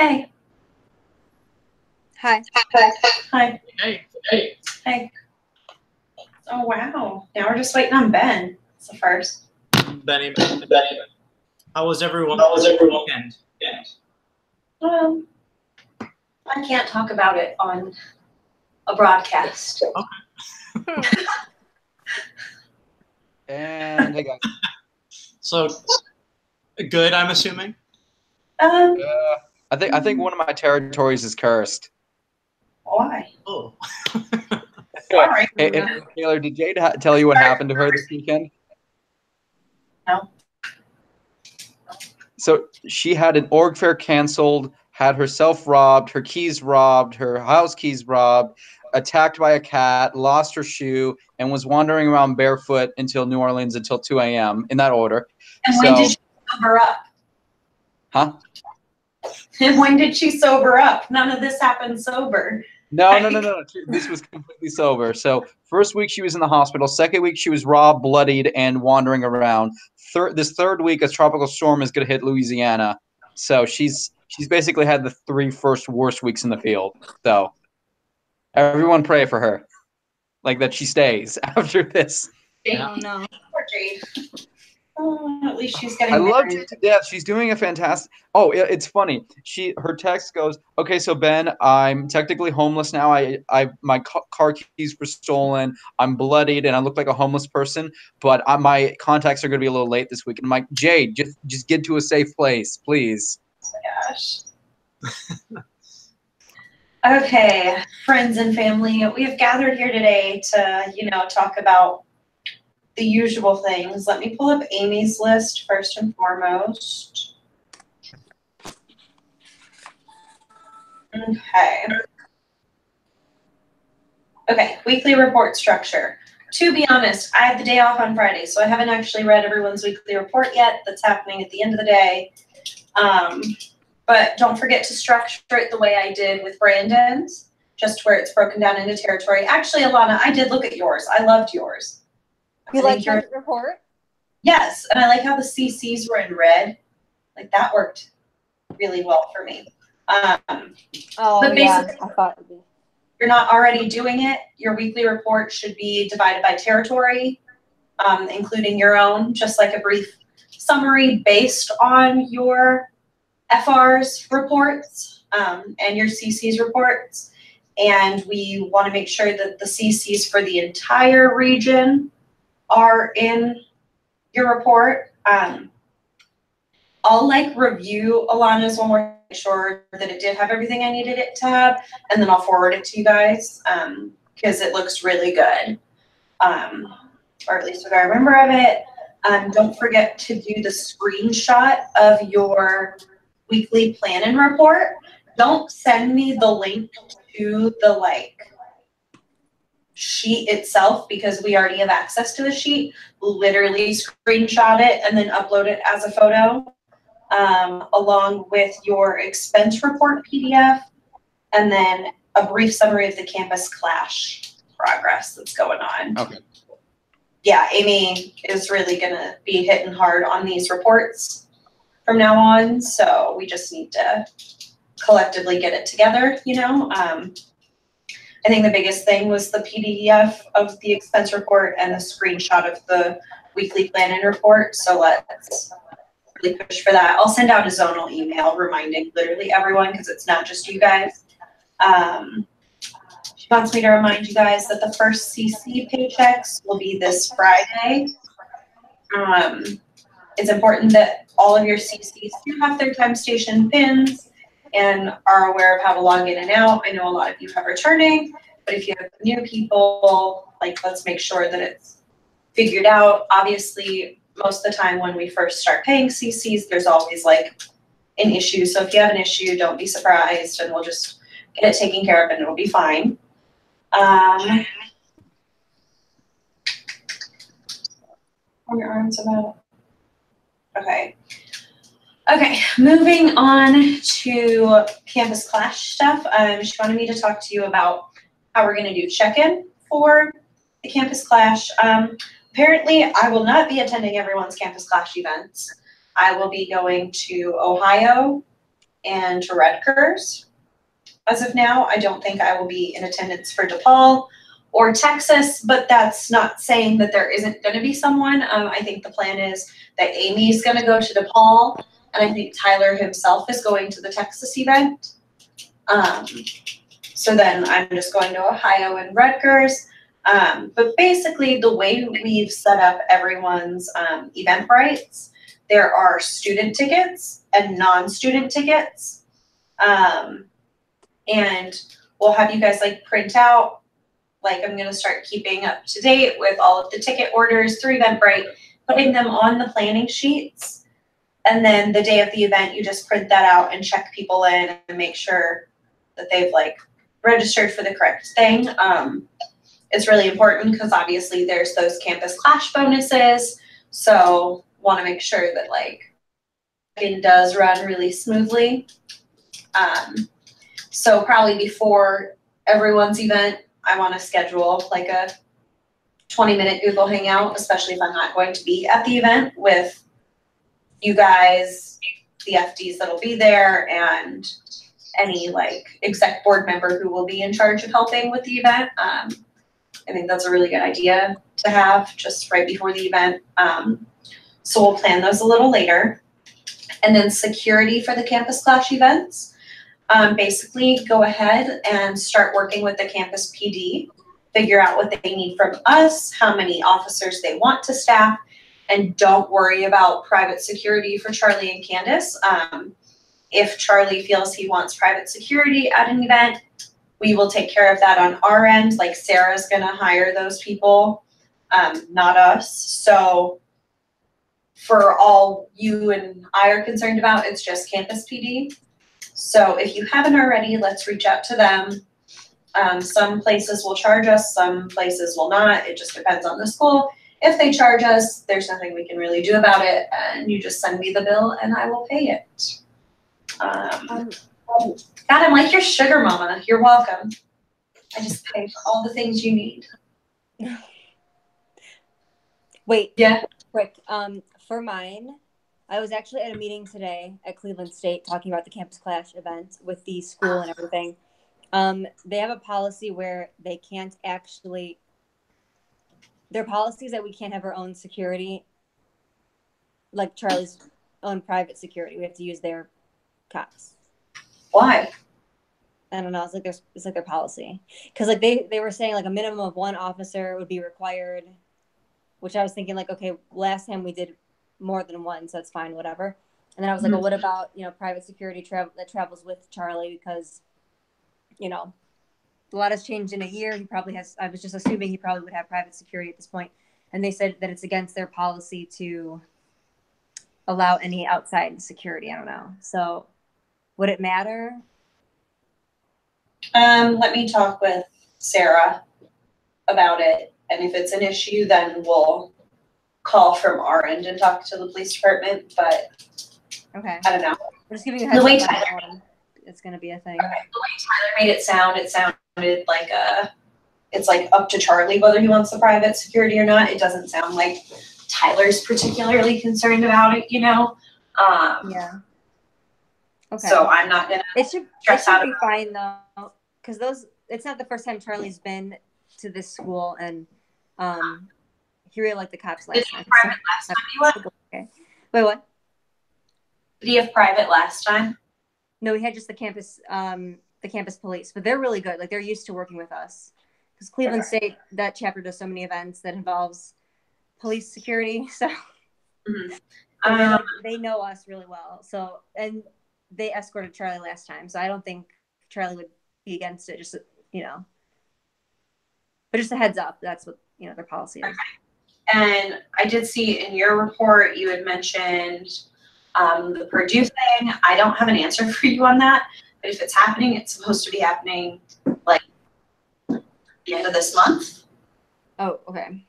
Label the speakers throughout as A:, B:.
A: Hey.
B: Hi.
A: Hi.
C: Hey.
A: Oh, wow. Now we're just waiting on Ben. It's the first.
C: Benny. How was everyone? Weekend?
A: Well, I can't talk about it on a broadcast.
C: Okay.
D: And hey guys.
C: So good, I'm assuming.
D: I think one of my territories is cursed.
A: Why?
C: Oh.
A: Sorry.
D: Hey, Taylor, did Jade tell you what happened to her this weekend?
A: No.
D: So she had an org fair canceled, had herself robbed, her keys robbed, her house keys robbed, attacked by a cat, lost her shoe, and was wandering around barefoot until New Orleans until 2 a.m. in that order.
A: And when did she sober up?
D: Huh?
A: And when did she sober up? None of this happened sober.
D: No. This was completely sober. So first week she was in the hospital. Second week she was robbed, bloodied, and wandering around. This third week a tropical storm is going to hit Louisiana. So she's basically had the 3 first worst weeks in the field. So everyone pray for her, like that she stays after this.
B: Oh no.
A: Poor Jade. Oh, at least she's getting
D: I
A: married.
D: love Jade to death. She's doing a fantastic. Oh, it's funny. Her text goes, "Okay, so Ben, I'm technically homeless now. My car keys were stolen. I'm bloodied, and I look like a homeless person. But my contacts are going to be a little late this week." And I'm like, Jade, just get to a safe place, please.
A: Oh my gosh. Okay, friends and family, we have gathered here today to, talk about the usual things. Let me pull up Amy's list first and foremost. Okay, weekly report structure. To be honest, I had the day off on Friday, so I haven't actually read everyone's weekly report yet. That's happening at the end of the day. But don't forget to structure it the way I did with Brandon's, just where it's broken down into territory. Actually, Alana, I did look at yours. I loved yours.
B: You like your report?
A: Yes, and I like how the CCs were in red. Like, that worked really well for me. But
B: yeah, I thought it would be.
A: You're not already doing it, your weekly report should be divided by territory, including your own, just like a brief summary based on your FR's reports and your CC's reports. And we want to make sure that the CCs for the entire region are in your report. I'll review Alana's one more, make sure that it did have everything I needed it to have, and then I'll forward it to you guys because it looks really good, or at least what I remember of it. Don't forget to do the screenshot of your weekly planning report. Don't send me the link to the sheet itself because we already have access to the sheet. Literally screenshot it and then upload it as a photo, along with your expense report PDF, and then a brief summary of the campus clash progress that's going on.
D: Okay.
A: Yeah, Amy is really gonna be hitting hard on these reports from now on, so we just need to collectively get it together, I think the biggest thing was the PDF of the expense report and the screenshot of the weekly planning report, so let's really push for that. I'll send out a zonal email reminding literally everyone, because it's not just you guys. She wants me to remind you guys that the first CC paychecks will be this Friday. It's important that all of your CCs do have their time station pins and are aware of how to log in and out. I know a lot of you have returning, but if you have new people, let's make sure that it's figured out. Obviously, most of the time when we first start paying CCs, there's always an issue. So if you have an issue, don't be surprised, and we'll just get it taken care of and it'll be fine. What are your arms about? Okay. Okay, moving on to campus clash stuff. She wanted me to talk to you about how we're going to do check-in for the campus clash. Apparently, I will not be attending everyone's campus clash events. I will be going to Ohio and to Rutgers. As of now, I don't think I will be in attendance for DePaul or Texas, but that's not saying that there isn't going to be someone. I think the plan is that Amy's going to go to DePaul, and I think Tyler himself is going to the Texas event. So then I'm just going to Ohio and Rutgers. But basically, the way we've set up everyone's Eventbrite, there are student tickets and non-student tickets. And we'll have you guys like print out, like I'm gonna start keeping up to date with all of the ticket orders through Eventbrite, putting them on the planning sheets. And then the day of the event, you just print that out and check people in and make sure that they've like registered for the correct thing. It's really important because obviously there's those campus clash bonuses. So want to make sure that like it does run really smoothly. So probably before everyone's event, I want to schedule like a 20-minute Google Hangout, especially if I'm not going to be at the event, with you guys, the FDs that'll be there, and any like exec board member who will be in charge of helping with the event. I think that's a really good idea to have just right before the event. So we'll plan those a little later. And then security for the Campus Clash events. Basically go ahead and start working with the campus PD, figure out what they need from us, how many officers they want to staff, and don't worry about private security for Charlie and Candace. If Charlie feels he wants private security at an event, we will take care of that on our end. Like Sarah's gonna hire those people, not us. So for all you and I are concerned about, it's just campus PD. So if you haven't already, let's reach out to them. Some places will charge us, some places will not. It just depends on the school. If they charge us, there's nothing we can really do about it, and you just send me the bill and I will pay it. God, I'm like your sugar mama. You're welcome. I just pay for all the things you need.
B: Wait.
A: Yeah.
B: Quick. For mine, I was actually at a meeting today at Cleveland State talking about the Campus Clash event with the school and everything. They have a policy where they can't actually, their policy is that we can't have our own security, like Charlie's own private security. We have to use their cops.
A: Why?
B: I don't know. It's like their policy. Because like they were saying like a minimum of one officer would be required, which I was thinking like, okay, last time we did more than one, so that's fine, whatever. And then I was like, well, what about, private security that travels with Charlie? Because, a lot has changed in a year. He probably has, I was just assuming he probably would have private security at this point. And they said that it's against their policy to allow any outside security. I don't know. So would it matter?
A: Let me talk with Sarah about it. And if it's an issue, then we'll call from our end and talk to the police department, but
B: okay.
A: I don't know.
B: I'm just giving you a heads
A: The way
B: up
A: Tyler,
B: it's going to be a thing.
A: okay, the way Tyler made it sounded like it's like up to Charlie whether he wants the private security or not. It doesn't sound like Tyler's particularly concerned about it,
B: Yeah. Okay.
A: So I'm not gonna
B: It should be fine though, because it's not the first time Charlie's been to this school, and he really liked the cops last time.
A: Did he have private last time you went?
B: Okay. Wait, what?
A: Did he have private last time?
B: No, he had just the campus police, but they're really good. Like they're used to working with us, because Cleveland State, that chapter does so many events that involves police security. So they know us really well. So, and they escorted Charlie last time, so I don't think Charlie would be against it. Just but just a heads up. That's what their policy is.
A: Okay. And I did see in your report you had mentioned the Purdue thing. I don't have an answer for you on that, but if it's happening, it's supposed to be happening like the end of this month.
B: Oh, okay.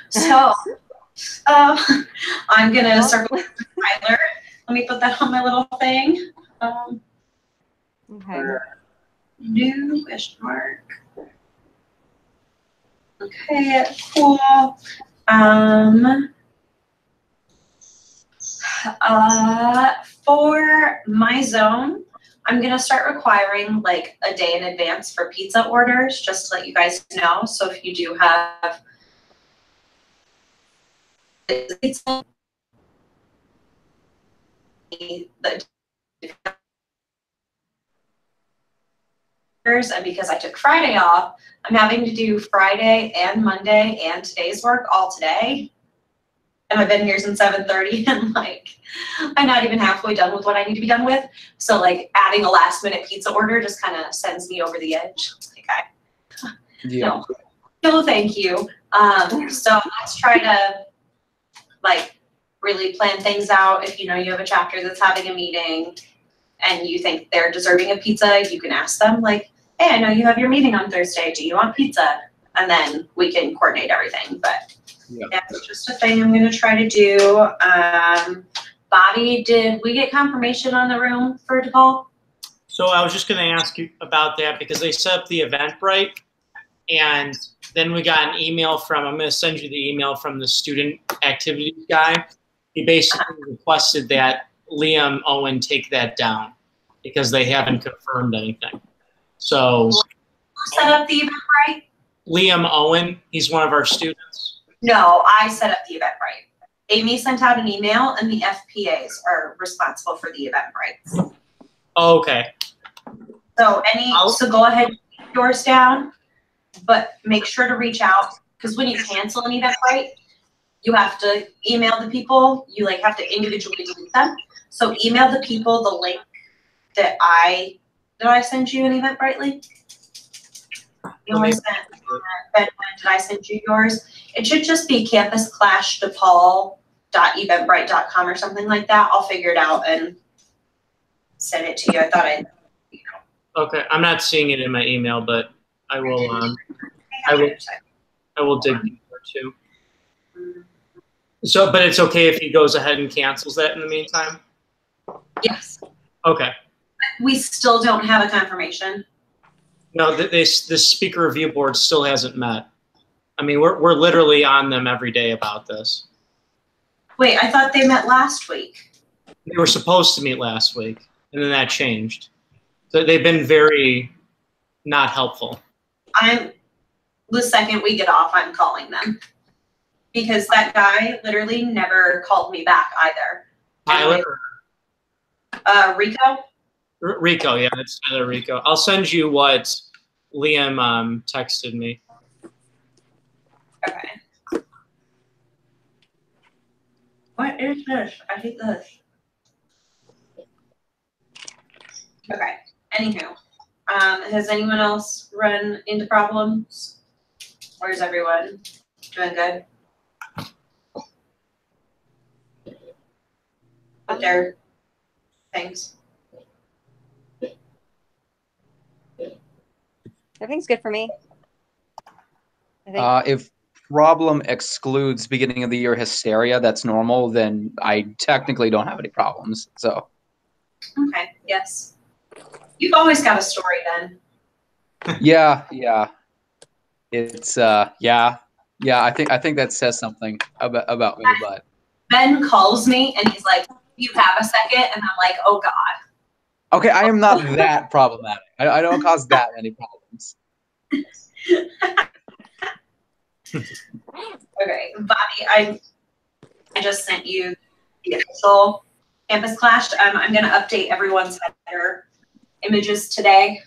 A: So I'm gonna circle with Tyler. Let me put that on my little thing.
B: Okay.
A: New question mark. Okay, cool. For my zone, I'm gonna start requiring like a day in advance for pizza orders, just to let you guys know. So if you do have pizza, and because I took Friday off, I'm having to do Friday and Monday and today's work all today. And I've been here since 7:30 and like, I'm not even halfway done with what I need to be done with. So like adding a last minute pizza order just kind of sends me over the edge. Like
D: Yeah.
A: no, thank you. So let's try to like really plan things out. If you know you have a chapter that's having a meeting and you think they're deserving of pizza, you can ask them like, hey, I know you have your meeting on Thursday. Do you want pizza? And then we can coordinate everything. But
D: Yeah.
A: that's just a thing I'm gonna try to do. Bobby, did we get confirmation on the room for DePaul?
C: So I was just going to ask you about that because they set up the Eventbrite, and then we got an email from, I'm going to send you the email from the student activities guy. He basically requested that Liam Owen take that down because they haven't confirmed anything. So
A: Who set up the Eventbrite?
C: Liam Owen, he's one of our students.
A: No, I set up the Eventbrite. Amy sent out an email and the FPAs are responsible for the Eventbrite.
C: Oh, okay.
A: So so go ahead and take yours down, but make sure to reach out because when you cancel an Eventbrite, you have to email the people. You like have to individually delete them. So email the people the link that did I send you an Eventbrite link? You only sent Ben, did I send you yours? It should just be campusclashdepal.eventbrite.com or something like that. I'll figure it out and send it to you. I thought
C: Okay, I'm not seeing it in my email, but I will. I will dig deeper too. So, but it's okay if he goes ahead and cancels that in the meantime.
A: Yes.
C: Okay.
A: We still don't have a confirmation.
C: No, this speaker review board still hasn't met. I mean, we're literally on them every day about this.
A: Wait, I thought they met last week.
C: They were supposed to meet last week, and then that changed. So they've been very not helpful.
A: The second we get off, I'm calling them. Because that guy literally never called me back either.
C: Tyler?
A: Rico?
C: Rico, yeah, it's Tyler Rico. I'll send you what Liam texted me.
A: Okay. What is this? I hate this. Okay. Anywho, has anyone else run into problems? Or is everyone doing good? With their things?
B: Everything's good for me. I think.
D: If problem excludes beginning of the year hysteria, that's normal, then I technically don't have any problems. So.
A: Okay, yes. You've always got a story then.
D: Yeah. It's yeah. I think that says something about me, but
A: Ben calls me and he's like, "You have a second?" And I'm like, "Oh God."
D: okay, I am not that problematic. I don't cause that many problems.
A: Okay, Bobby, I just sent you the official Campus Clash. I'm going to update everyone's header images today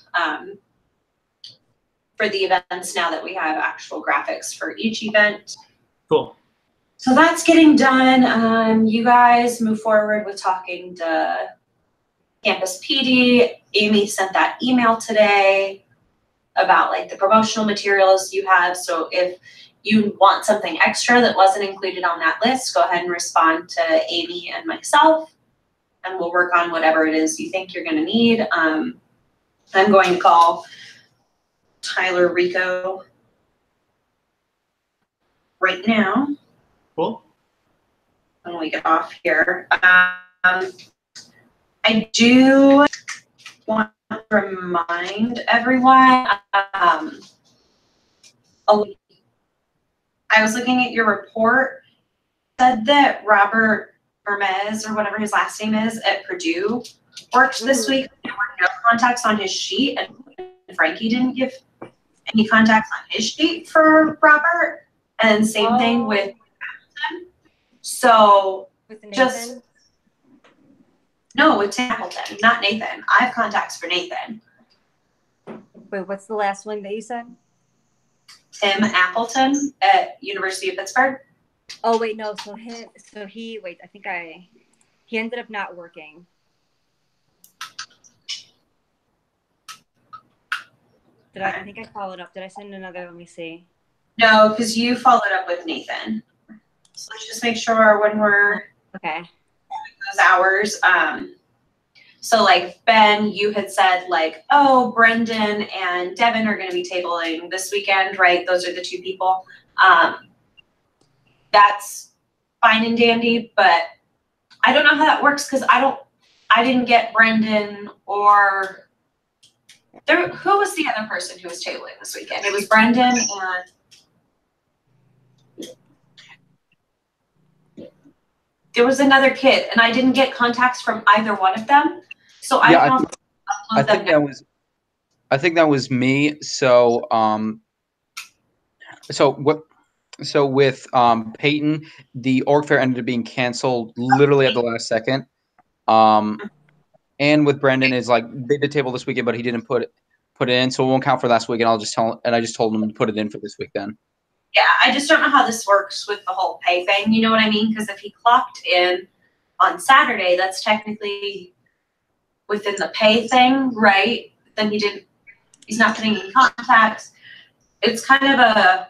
A: for the events now that we have actual graphics for each event.
C: Cool.
A: So that's getting done. You guys move forward with talking to Campus PD. Amy sent that email today about like the promotional materials you have. So if you want something extra that wasn't included on that list, go ahead and respond to Amy and myself, and we'll work on whatever it is you think you're going to need. I'm going to call Tyler Rico right now.
C: Cool.
A: When we get off here. I do want to remind everyone, I was looking at your report, said that Robert Hermes or whatever his last name is at Purdue worked this week. There were no contacts on his sheet, and Frankie didn't give any contacts on his sheet for Robert. And same thing with Appleton. So
B: With
A: just no, with Tim Appleton, not Nathan. I have contacts for Nathan.
B: Wait, what's the last one that you said?
A: Tim Appleton at University of Pittsburgh.
B: Oh wait, no. So he wait. I think he ended up not working. I think I followed up. Did I send another? Let me see.
A: No, because you followed up with Nathan. So let's just make sure when we're
B: Okay.
A: those hours. So like Ben, you had said like, oh, Brendan and Devin are going to be tabling this weekend, right? Those are the two people. That's fine and dandy, but I don't know how that works because I didn't get Brendan or who was the other person who was tabling this weekend? It was Brendan and there was another kid, and I didn't get contacts from either one of them. So I
D: Yeah,
A: can
D: I think that was me. So so with Peyton, the org fair ended up being canceled literally at the last second. And with Brendan is like they did table this weekend, but he didn't put it in, so it won't count for last week. And I just told him to put it in for this week then.
A: Yeah, I just don't know how this works with the whole pay thing. You know what I mean? Because if he clocked in on Saturday, that's technically within the pay thing, right? Then he's not putting in contacts. It's kind of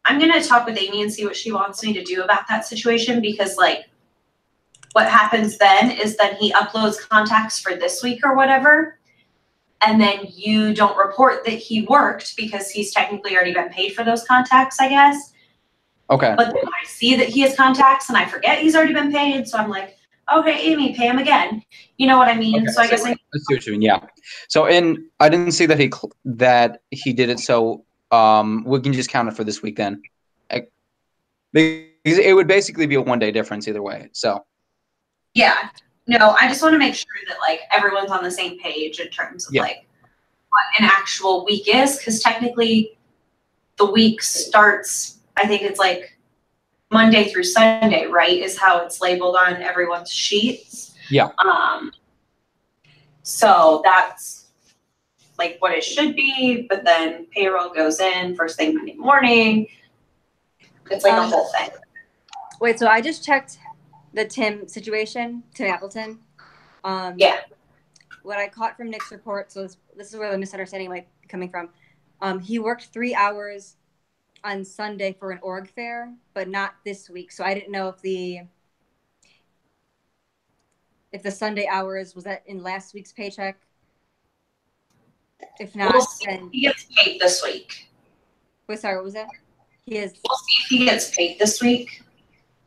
A: I'm going to talk with Amy and see what she wants me to do about that situation because like what happens then is then he uploads contacts for this week or whatever. And then you don't report that he worked because he's technically already been paid for those contacts, I guess.
D: Okay.
A: But then I see that he has contacts and I forget he's already been paid. So I'm like, okay, Amy, pay him again. You know what I mean?
D: Okay,
A: so I guess
D: I see what you mean. Yeah. So I didn't see that he did it. So we can just count it for this week then. Because it would basically be a 1 day difference either way. So.
A: Yeah. No, I just want to make sure that like everyone's on the same page in terms of like what an actual week is, because technically the week starts, I think it's like Monday through Sunday, right? Is how it's labeled on everyone's sheets.
D: Yeah.
A: So that's like what it should be, but then payroll goes in first thing Monday morning. It's like a whole thing.
B: Wait, so I just checked the Tim situation, Tim Appleton.
A: Yeah.
B: What I caught from Nick's report, so this is where the misunderstanding might be coming from. He worked 3 hours on Sunday for an org fair, but not this week. So I didn't know if the Sunday hours was that in last week's paycheck. If not,
A: We'll see
B: then
A: if he gets paid this week.
B: wait, sorry, what was that?
A: We'll see if he gets paid this week.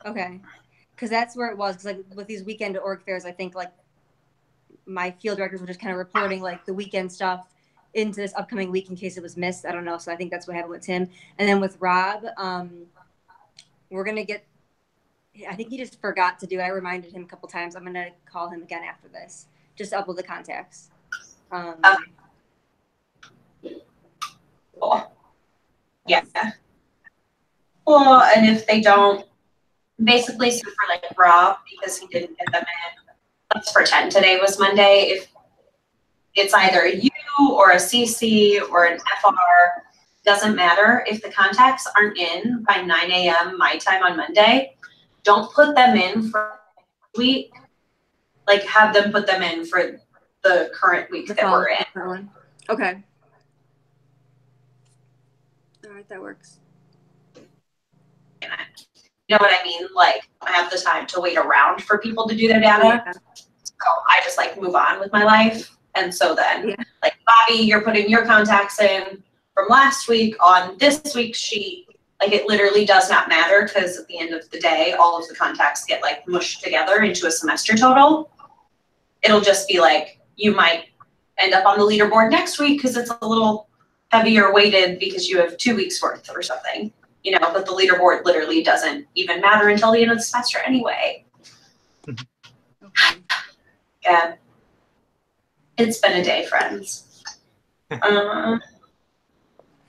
B: Okay. Because that's where it was. Because like with these weekend org fairs, I think like my field directors were just kind of reporting like the weekend stuff into this upcoming week in case it was missed. I don't know. So I think that's what happened with Tim. And then with Rob, we're going to get, I think he just forgot to do it. I reminded him a couple times. I'm going to call him again after this. Just to upload the contacts.
A: Cool. Yeah. Well, and if they don't, basically, so for like Rob, because he didn't get them in, let's pretend today was Monday. If it's either a U or a CC or an FR, doesn't matter. If the contacts aren't in by 9 a.m. my time on Monday, don't put them in for the week. Like have them put them in for the current week that we're in.
B: Okay. All right, that works.
A: You know what I mean? Like I have the time to wait around for people to do their data.
B: Yeah.
A: So I just like move on with my life. And so then like Bobby, you're putting your contacts in from last week on this week's sheet. Like it literally does not matter because at the end of the day, all of the contacts get like mushed together into a semester total. It'll just be like, you might end up on the leaderboard next week because it's a little heavier weighted because you have 2 weeks worth or something, you know, but the leaderboard literally doesn't even matter until the end of the semester anyway.
B: Okay.
A: Yeah. It's been a day, friends.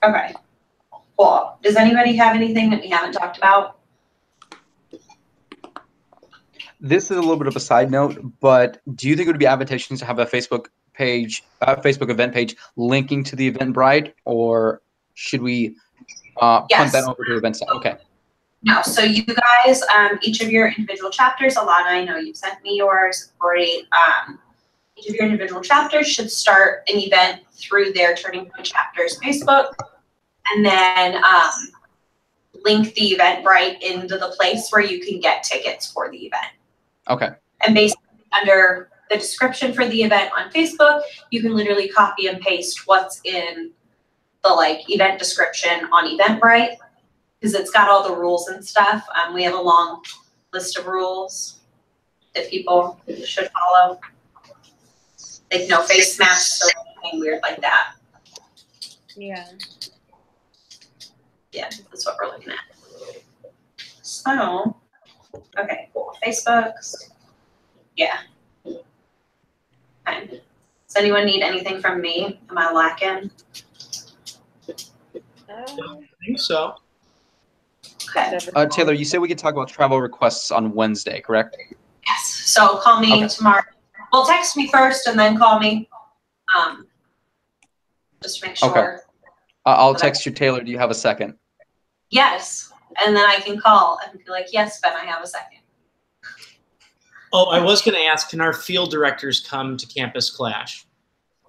A: Okay. Cool. Does anybody have anything that we haven't talked about?
D: This is a little bit of a side note, but do you think it would be advantageous to have a Facebook event page linking to the Eventbrite, or should we punt
A: Yes.
D: that over to events? Okay.
A: No, so you guys, each of your individual chapters, Alana, I know you sent me yours, great. Each of your individual chapters should start an event through their Turning Point Chapters Facebook, and then link the Eventbrite into the place where you can get tickets for the event.
D: Okay.
A: And basically under the description for the event on Facebook, you can literally copy and paste what's in the like event description on Eventbrite, because it's got all the rules and stuff. We have a long list of rules that people should follow. Like no face masks or anything weird like that.
B: Yeah.
A: Yeah, that's what we're looking at. So, okay, cool. Facebook's, yeah. Okay. Does anyone need anything from me? Am I lacking?
C: I think so.
A: Okay.
D: Taylor, you said we could talk about travel requests on Wednesday, correct?
A: Yes. So call me
D: Okay.
A: tomorrow. Well, text me first and then call me. Just to make sure.
D: Okay. I'll text you, Taylor. Do you have a second?
A: Yes. And then I can call and be like, yes, Ben, I have a second.
C: Oh, I was going to ask, can our field directors come to Campus Clash?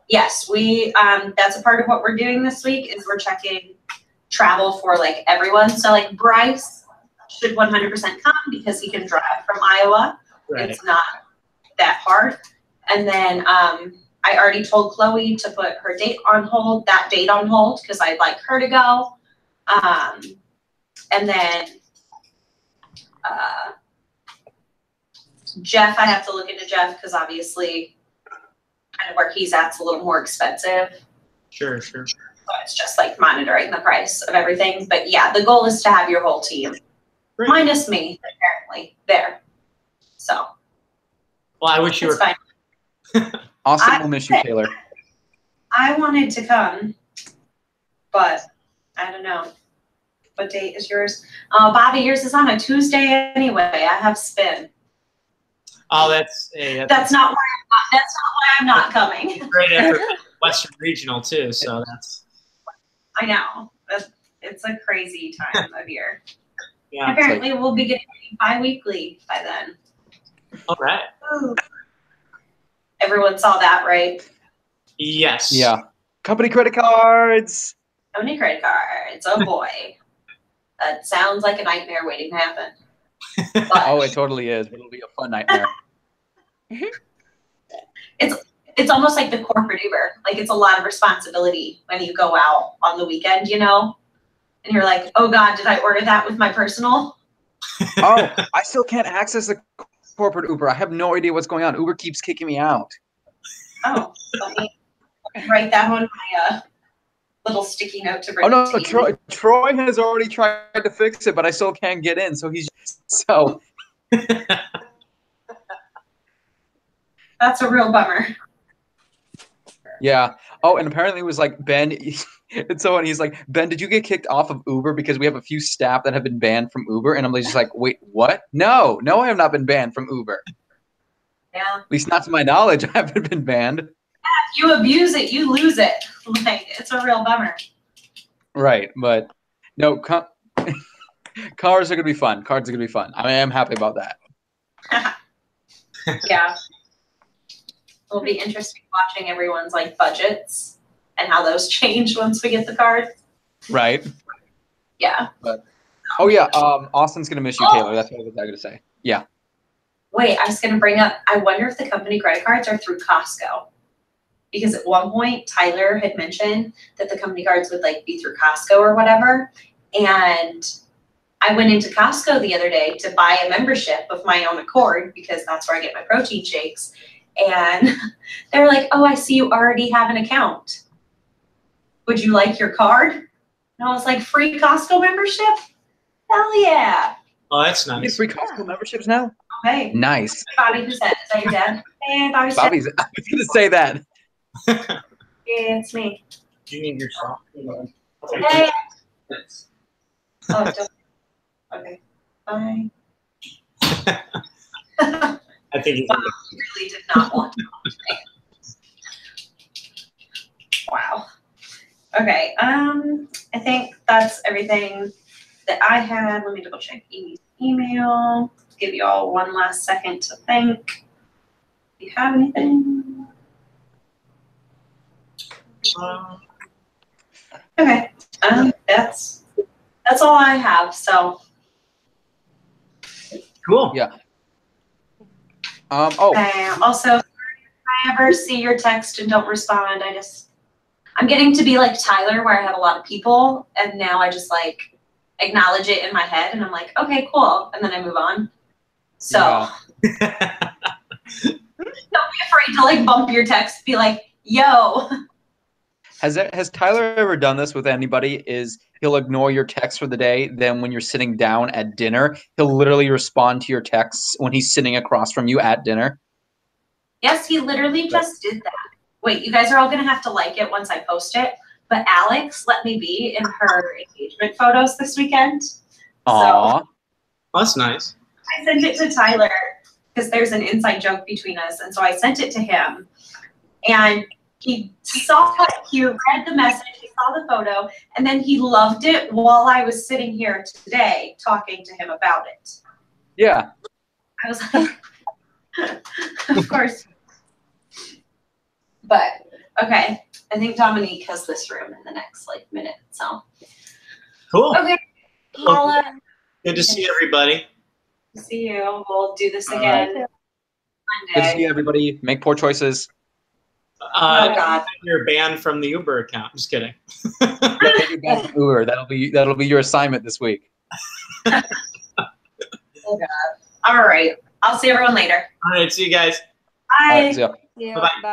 A: Yes, we, that's a part of what we're doing this week is we're checking travel for like everyone. So like Bryce should 100% come because he can drive from Iowa.
C: Right.
A: It's not that hard. And then I already told Chloe to put her date on hold, because I'd like her to go. And then Jeff, I have to look into Jeff because obviously kind of where he's at's a little more expensive.
C: Sure.
A: So it's just like monitoring the price of everything. But yeah, the goal is to have your whole team,
C: Great.
A: minus me, apparently, there. So
C: Well, I wish you
A: it's
C: were.
A: fine.
D: Austin will miss you, Taylor.
A: I wanted to come, but I don't know. What date is yours? Oh, Bobby, yours is on a Tuesday anyway. I have spin.
C: Oh, that's
A: That's not why I'm not coming.
C: great effort. Western Regional too, so that's
A: I know. It's a crazy time of year.
C: yeah.
A: Apparently, we'll be getting bi-weekly by then.
C: All right.
A: Ooh. Everyone saw that, right?
C: Yes.
D: Yeah. Company credit cards.
A: How many credit cards? Oh boy. That sounds like a nightmare waiting to happen. But
D: Oh, it totally is. It'll be a fun nightmare.
A: it's almost like the corporate Uber. Like it's a lot of responsibility when you go out on the weekend, you know? And you're like, oh God, did I order that with my personal?
D: Oh, I still can't access the corporate Uber. I have no idea what's going on. Uber keeps kicking me out.
A: Oh, let me write that on my little sticky note to bring
D: Oh no,
A: to you.
D: Troy has already tried to fix it, but I still can't get in. So
A: That's a real bummer.
D: yeah. Oh, and apparently it was like Ben. It's so funny. He's like, Ben, did you get kicked off of Uber because we have a few staff that have been banned from Uber? And I'm just like, wait, what? No, I have not been banned from Uber.
A: Yeah.
D: At least not to my knowledge. I haven't been banned.
A: If you abuse it, you lose it. Like it's a real bummer.
D: Right, but no, cars are gonna be fun. Cards are gonna be fun. I am happy about that.
A: Yeah. It'll be interesting watching everyone's like budgets and how those change once we get the card.
D: Right.
A: Yeah.
D: Oh yeah. Austin's gonna miss you, Taylor. That's what I was gonna say. Yeah.
A: Wait, I was gonna bring up, I wonder if the company credit cards are through Costco. Because at one point, Tyler had mentioned that the company cards would like be through Costco or whatever. And I went into Costco the other day to buy a membership of my own accord because that's where I get my protein shakes. And they were like, oh, I see you already have an account. Would you like your card? And I was like, free Costco membership? Hell yeah.
C: Oh, that's
D: You get
C: nice.
D: free Costco memberships now?
A: Hey,
D: Nice.
A: Bobby, who's that? Is that your dad? Hey, Bobby.
D: Bobby's. I was gonna say that.
A: Yeah, it's me.
C: Do you need your song?
A: Hey. Oh, don't. Okay. Bye.
C: I think he's
A: Wow, you really did not want to talk to me. Wow. Okay. I think that's everything that I had. Let me double check Amy's email. Give you all one last second to think. Do you have anything? Okay. That's all I have. So.
C: cool.
D: Yeah. Oh,
A: Okay. Also, if I ever see your text and don't respond, I'm getting to be like Tyler, where I have a lot of people, and now I just like acknowledge it in my head, and I'm like, okay, cool, and then I move on. So
D: Yeah.
A: don't be afraid to like bump your text, be like, yo.
D: has Tyler ever done this with anybody? Is he'll ignore your text for the day, then when you're sitting down at dinner, he'll literally respond to your texts when he's sitting across from you at dinner?
A: Yes, he literally just did that. Wait, you guys are all gonna have to like it once I post it. But Alex let me be in her engagement photos this weekend.
D: Aww.
C: That's nice.
A: I sent it to Tyler because there's an inside joke between us, and so I sent it to him, and he saw it, he read the message, he saw the photo, and then he loved it while I was sitting here today talking to him about it.
D: Yeah.
A: I was like, of course. But okay, I think Dominique has this room in the next like minute. So
C: Cool.
A: okay, Paula,
C: Good to see everybody.
A: see you. We'll do this
D: All
A: again
D: Good to see
A: Monday.
D: everybody. Make poor choices.
A: Oh God.
C: You're banned from the Uber account. Just kidding.
D: Yeah, take it back to Uber. That'll be your assignment this week.
A: Oh God. All right. I'll see everyone later.
C: All right. See you guys.
A: Bye.
D: All right, see ya.
B: Yeah.
C: Bye-bye.
B: Bye.